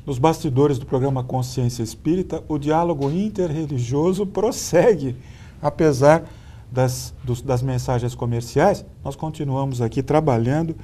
Nos bastidores do programa Consciência Espírita, o diálogo interreligioso prossegue. Apesar das mensagens comerciais, nós continuamos aqui trabalhando,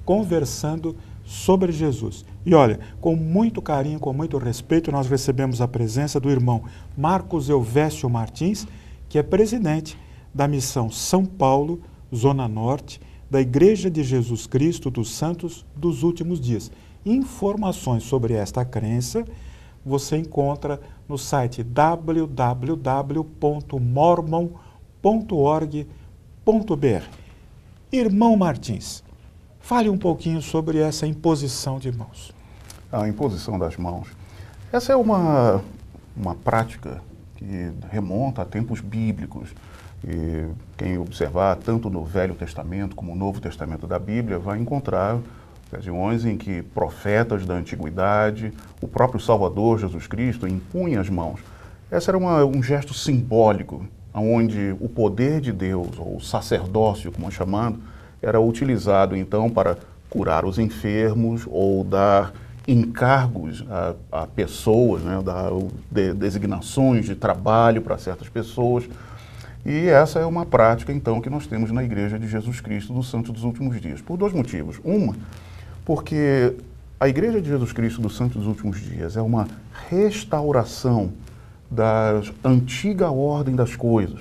conversando sobre Jesus. E olha, com muito carinho, com muito respeito, nós recebemos a presença do irmão Marcos Elvésio Martins, que é presidente da Missão São Paulo, Zona Norte, da Igreja de Jesus Cristo dos Santos dos Últimos Dias. Informações sobre esta crença você encontra no site www.mormon.org.br. Irmão Martins, fale um pouquinho sobre essa imposição de mãos. A imposição das mãos. Essa é uma prática que remonta a tempos bíblicos. E quem observar tanto no Velho Testamento como no Novo Testamento da Bíblia vai encontrar ocasiões em que profetas da antiguidade, o próprio Salvador Jesus Cristo impunha as mãos. Esse era um gesto simbólico, onde o poder de Deus, ou o sacerdócio, como é chamado, era utilizado então para curar os enfermos ou dar encargos a pessoas, né, dar designações de trabalho para certas pessoas. E essa é uma prática então que nós temos na Igreja de Jesus Cristo dos Santos dos Últimos Dias, por dois motivos. Uma, porque a Igreja de Jesus Cristo dos Santos dos Últimos Dias é uma restauração da antiga ordem das coisas,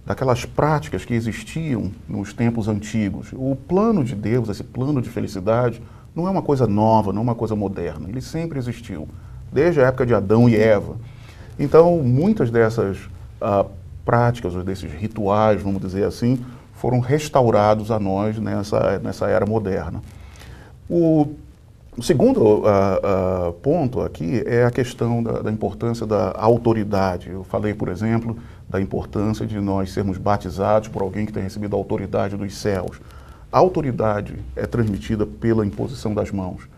daquelas práticas que existiam nos tempos antigos. O plano de Deus, esse plano de felicidade, não é uma coisa nova, não é uma coisa moderna. Ele sempre existiu, desde a época de Adão e Eva. Então, muitas dessas práticas, ou desses rituais, vamos dizer assim, foram restaurados a nós nessa era moderna. O segundo ponto aqui é a questão da importância da autoridade. Eu falei, por exemplo, da importância de nós sermos batizados por alguém que tem recebido a autoridade dos céus. A autoridade é transmitida pela imposição das mãos.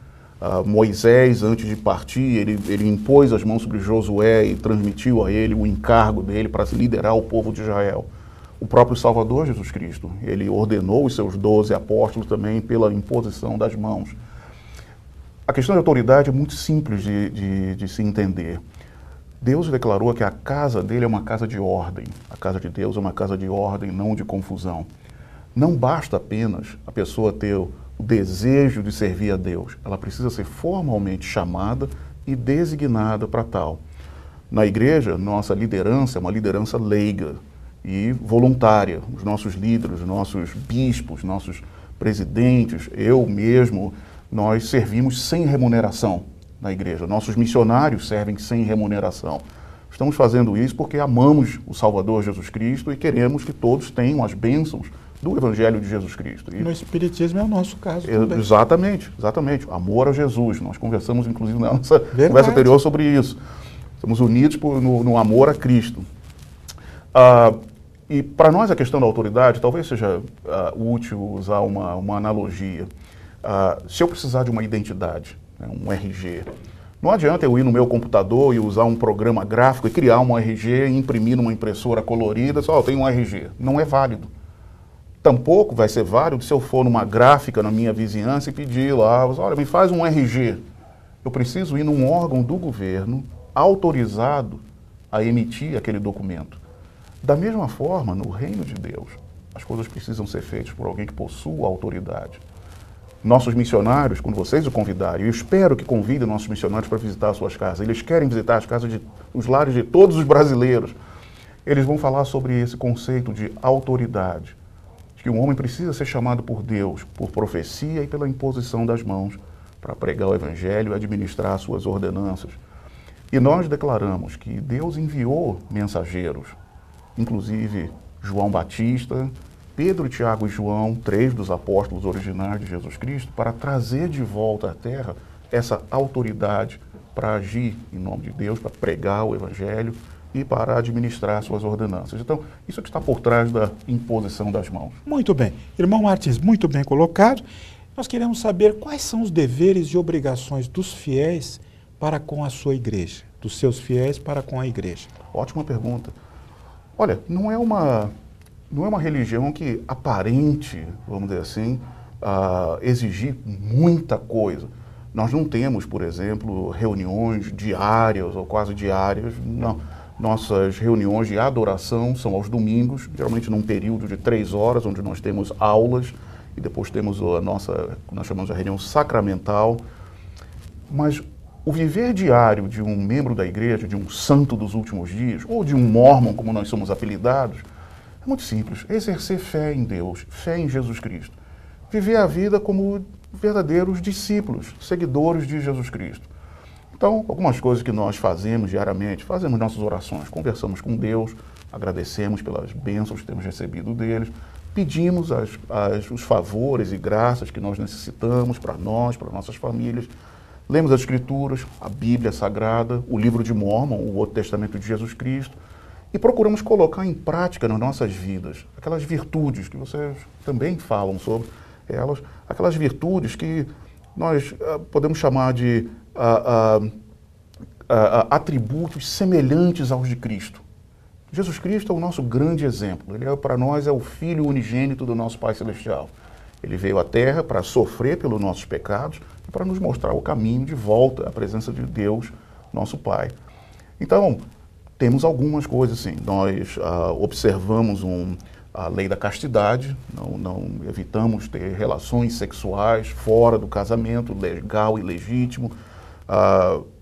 Moisés, antes de partir, ele impôs as mãos sobre Josué e transmitiu a ele o encargo dele para liderar o povo de Israel. O próprio Salvador Jesus Cristo, ele ordenou os seus 12 apóstolos também pela imposição das mãos. A questão da autoridade é muito simples de se entender. Deus declarou que a casa dele é uma casa de ordem. A casa de Deus é uma casa de ordem, não de confusão. Não basta apenas a pessoa ter o desejo de servir a Deus. Ela precisa ser formalmente chamada e designada para tal. Na igreja, nossa liderança é uma liderança leiga e voluntária. Os nossos líderes, os nossos bispos, nossos presidentes, eu mesmo, nós servimos sem remuneração na igreja. Nossos missionários servem sem remuneração. Estamos fazendo isso porque amamos o Salvador Jesus Cristo e queremos que todos tenham as bênçãos do Evangelho de Jesus Cristo. No Espiritismo é o nosso caso também. Exatamente. Amor a Jesus. Nós conversamos, inclusive, na nossa conversa anterior sobre isso. Estamos unidos no amor a Cristo. E para nós a questão da autoridade, talvez seja útil usar uma analogia. Se eu precisar de uma identidade, né, um RG, não adianta eu ir no meu computador e usar um programa gráfico e criar um RG e imprimir numa impressora colorida, só eu tenho um RG. Não é válido. Tampouco vai ser válido se eu for numa gráfica na minha vizinhança e pedir lá, olha, me faz um RG. Eu preciso ir num órgão do governo autorizado a emitir aquele documento. Da mesma forma, no reino de Deus, as coisas precisam ser feitas por alguém que possua autoridade. Nossos missionários, quando vocês o convidarem, eu espero que convidem nossos missionários para visitar as suas casas. Eles querem visitar as casas, os lares de todos os brasileiros. Eles vão falar sobre esse conceito de autoridade. Que um homem precisa ser chamado por Deus, por profecia e pela imposição das mãos, para pregar o Evangelho e administrar suas ordenanças. E nós declaramos que Deus enviou mensageiros, inclusive João Batista, Pedro, Tiago e João, 3 dos apóstolos originais de Jesus Cristo, para trazer de volta à terra essa autoridade para agir em nome de Deus, para pregar o Evangelho e para administrar suas ordenanças. Então, isso é que está por trás da imposição das mãos. Muito bem. Irmão Martins, muito bem colocado. Nós queremos saber quais são os deveres e obrigações dos fiéis para com a sua igreja, dos seus fiéis para com a igreja. Ótima pergunta. Olha, não é uma religião que aparente, vamos dizer assim, exigir muita coisa. Nós não temos, por exemplo, reuniões diárias ou quase diárias, não. Nossas reuniões de adoração são aos domingos, geralmente num período de 3 horas, onde nós temos aulas e depois temos a nossa, nós chamamos de reunião sacramental. Mas o viver diário de um membro da igreja, de um santo dos últimos dias, ou de um mormon, como nós somos apelidados, é muito simples. Exercer fé em Deus, fé em Jesus Cristo. Viver a vida como verdadeiros discípulos, seguidores de Jesus Cristo. Então, algumas coisas que nós fazemos diariamente, fazemos nossas orações, conversamos com Deus, agradecemos pelas bênçãos que temos recebido deles, pedimos os favores e graças que nós necessitamos para nós, para nossas famílias, lemos as Escrituras, a Bíblia Sagrada, o livro de Mórmon, o Outro Testamento de Jesus Cristo, e procuramos colocar em prática nas nossas vidas aquelas virtudes que vocês também falam sobre elas, aquelas virtudes que nós podemos chamar de atributos semelhantes aos de Cristo. Jesus Cristo é o nosso grande exemplo. Ele para nós é o Filho unigênito do nosso Pai Celestial. Ele veio à Terra para sofrer pelos nossos pecados e para nos mostrar o caminho de volta à presença de Deus, nosso Pai. Então, temos algumas coisas assim. Nós observamos a lei da castidade, não evitamos ter relações sexuais fora do casamento, legal e legítimo.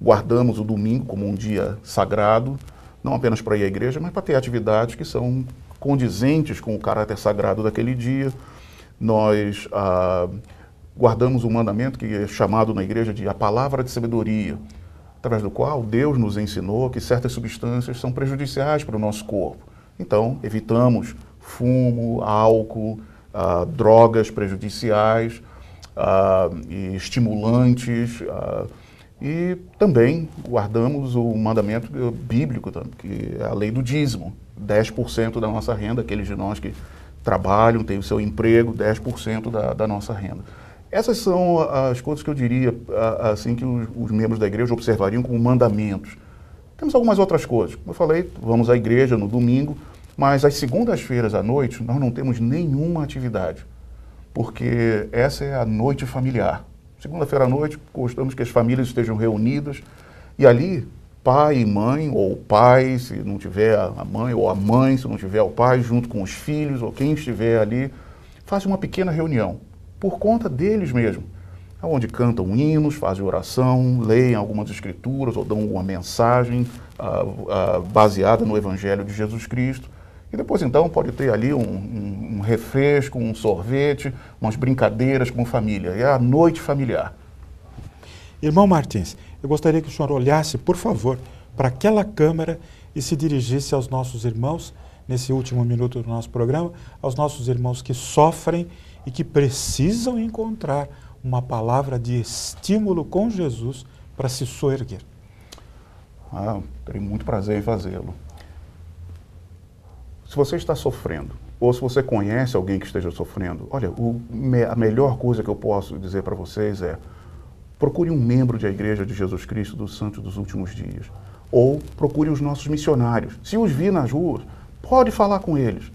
Guardamos o domingo como um dia sagrado, não apenas para ir à igreja, mas para ter atividades que são condizentes com o caráter sagrado daquele dia. Nós guardamos um mandamento que é chamado na igreja de a palavra de sabedoria, através do qual Deus nos ensinou que certas substâncias são prejudiciais para o nosso corpo. Então, evitamos fumo, álcool, drogas prejudiciais e estimulantes, e também guardamos o mandamento bíblico, que é a lei do dízimo, 10% da nossa renda, aqueles de nós que trabalham, têm o seu emprego, 10% da nossa renda. Essas são as coisas que eu diria assim que os membros da igreja observariam como mandamentos. Temos algumas outras coisas. Como eu falei, vamos à igreja no domingo, mas às segundas-feiras à noite nós não temos nenhuma atividade, porque essa é a noite familiar. Segunda-feira à noite, gostamos que as famílias estejam reunidas e ali, pai e mãe, ou pai, se não tiver a mãe, ou a mãe, se não tiver o pai, junto com os filhos, ou quem estiver ali, faz uma pequena reunião, por conta deles mesmo, onde cantam hinos, fazem oração, leem algumas escrituras, ou dão uma mensagem baseada no Evangelho de Jesus Cristo. E depois, então, pode ter ali um refresco, um sorvete, umas brincadeiras com família. É a noite familiar. Irmão Martins, eu gostaria que o senhor olhasse, por favor, para aquela câmera e se dirigisse aos nossos irmãos, nesse último minuto do nosso programa, aos nossos irmãos que sofrem e que precisam encontrar uma palavra de estímulo com Jesus para se soerguer. Terei muito prazer em fazê-lo. Se você está sofrendo, ou se você conhece alguém que esteja sofrendo, olha, a melhor coisa que eu posso dizer para vocês é: procure um membro da Igreja de Jesus Cristo dos Santos dos Últimos Dias. Ou procure os nossos missionários. Se os vir nas ruas, pode falar com eles.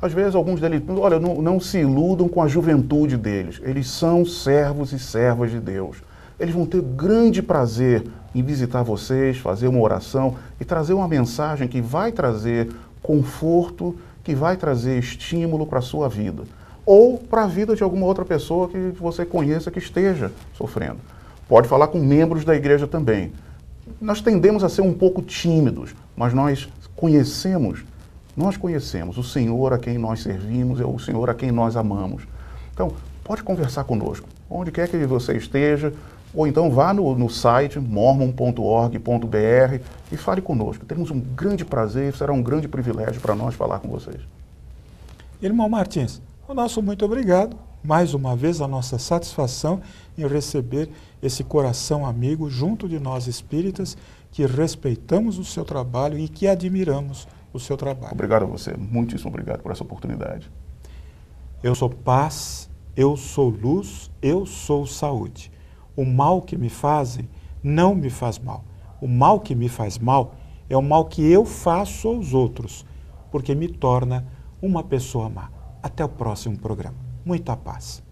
Às vezes, alguns deles, olha, não se iludam com a juventude deles. Eles são servos e servas de Deus. Eles vão ter grande prazer em visitar vocês, fazer uma oração e trazer uma mensagem que vai trazer conforto, que vai trazer estímulo para a sua vida. Ou para a vida de alguma outra pessoa que você conheça que esteja sofrendo. Pode falar com membros da igreja também. Nós tendemos a ser um pouco tímidos, mas nós conhecemos o Senhor a quem nós servimos, é o Senhor a quem nós amamos. Então, pode conversar conosco, onde quer que você esteja, ou então vá no site mormon.org.br e fale conosco. Temos um grande prazer, será um grande privilégio para nós falar com vocês. Irmão Martins, o nosso muito obrigado. Mais uma vez, a nossa satisfação em receber esse coração amigo junto de nós espíritas que respeitamos o seu trabalho e que admiramos o seu trabalho. Obrigado a você, muitíssimo obrigado por essa oportunidade. Eu sou paz, eu sou luz, eu sou saúde. O mal que me fazem não me faz mal. O mal que me faz mal é o mal que eu faço aos outros, porque me torna uma pessoa má. Até o próximo programa. Muita paz.